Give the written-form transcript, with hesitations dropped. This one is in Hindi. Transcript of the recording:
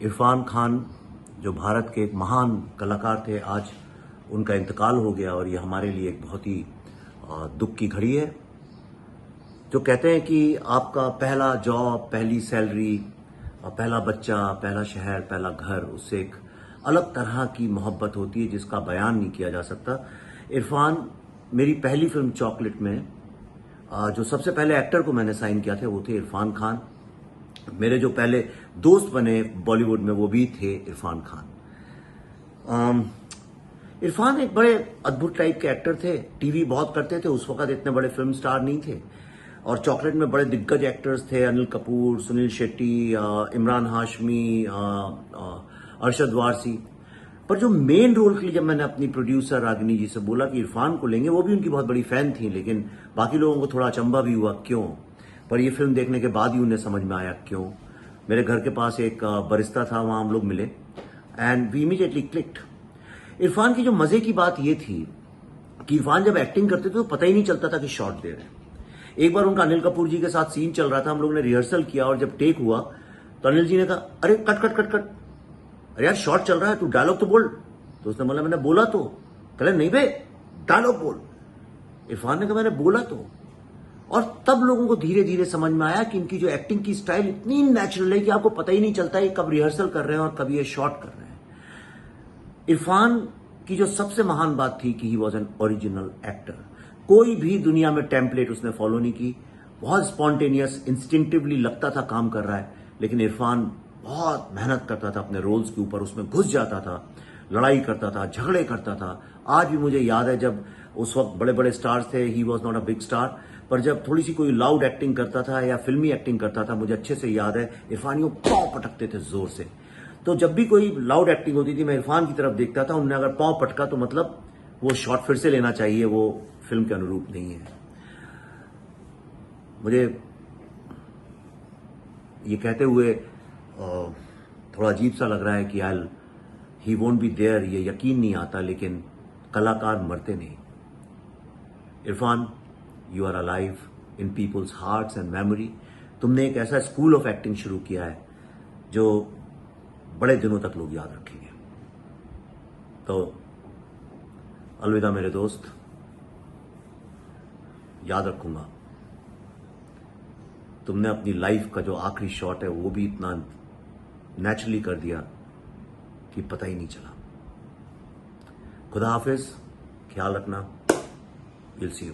इरफान खान जो भारत के एक महान कलाकार थे, आज उनका इंतकाल हो गया और ये हमारे लिए एक बहुत ही दुख की घड़ी है। जो कहते हैं कि आपका पहला जॉब, पहली सैलरी, पहला बच्चा, पहला शहर, पहला घर, उससे एक अलग तरह की मोहब्बत होती है जिसका बयान नहीं किया जा सकता। इरफान, मेरी पहली फिल्म चॉकलेट में जो सबसे पहले एक्टर को मैंने साइन किया था वो थे इरफान खान। मेरे जो पहले दोस्त बने बॉलीवुड में वो भी थे इरफान खान। इरफान एक बड़े अद्भुत टाइप के एक्टर थे। टीवी बहुत करते थे, उस वक्त इतने बड़े फिल्म स्टार नहीं थे। और चॉकलेट में बड़े दिग्गज एक्टर्स थे, अनिल कपूर, सुनील शेट्टी, इमरान हाशमी, अरशद वारसी। पर जो मेन रोल के लिए जब मैंने अपनी प्रोड्यूसर रागिनी जी से बोला कि इरफान को लेंगे, वो भी उनकी बहुत बड़ी फैन थी, लेकिन बाकी लोगों को थोड़ा अचंभा भी हुआ क्यों। पर ये फिल्म देखने के बाद ही उन्हें समझ में आया क्यों। मेरे घर के पास एक बरिस्ता था, वहां हम लोग मिले and we immediately clicked. Irfan की जो मजे की बात ये थी कि इरफान जब एक्टिंग करते थे तो पता ही नहीं चलता था कि शॉट दे रहे हैं। एक बार उनका अनिल कपूर जी के साथ सीन चल रहा था, हम लोग ने रिहर्सल किया और जब टेक हुआ तो अनिल जी ने कहा, अरे कट कट कट कट, अरे यार शॉट चल रहा है, तू डायलॉग तो बोल। तो उसने बोला, मैंने बोला तो। कहले, नहीं बे, डायलॉग बोल। इरफान ने कहा, मैंने बोला तो। और तब लोगों को धीरे धीरे समझ में आया कि इनकी जो एक्टिंग की स्टाइल इतनी नेचुरल है कि आपको पता ही नहीं चलता है कब रिहर्सल कर रहे हैं और कब ये शॉट कर रहे हैं। इरफान की जो सबसे महान बात थी कि he was an original actor. कोई भी दुनिया में टेम्पलेट उसने फॉलो नहीं की। बहुत स्पॉन्टेनियस, इंस्टिंक्टिवली लगता था काम कर रहा है, लेकिन इरफान बहुत मेहनत करता था अपने रोल्स के ऊपर, उसमें घुस जाता था, लड़ाई करता था, झगड़े करता था। आज भी मुझे याद है जब उस वक्त बड़े बड़े स्टार्स थे, he was not a big star, पर जब थोड़ी सी कोई लाउड एक्टिंग करता था या फिल्मी एक्टिंग करता था, मुझे अच्छे से याद है इरफान यूं पांव पटकते थे जोर से। तो जब भी कोई लाउड एक्टिंग होती थी मैं इरफान की तरफ देखता था, उन्होंने अगर पांव पटका तो मतलब वो शॉट फिर से लेना चाहिए, वो फिल्म के अनुरूप नहीं है। मुझे ये कहते हुए थोड़ा अजीब सा लग रहा है कि ही वोंट बी देयर, ये यकीन नहीं आता, लेकिन कलाकार मरते नहीं। Irfan, you are alive in people's hearts and memory. तुमने एक ऐसा स्कूल ऑफ एक्टिंग शुरू किया है जो बड़े दिनों तक लोग याद रखेंगे। तो अलविदा मेरे दोस्त, याद रखूंगा। तुमने अपनी लाइफ का जो आखिरी शॉट है वो भी इतना नेचुरली कर दिया कि पता ही नहीं चला। खुदा हाफिज, ख्याल रखना, विल सी यू।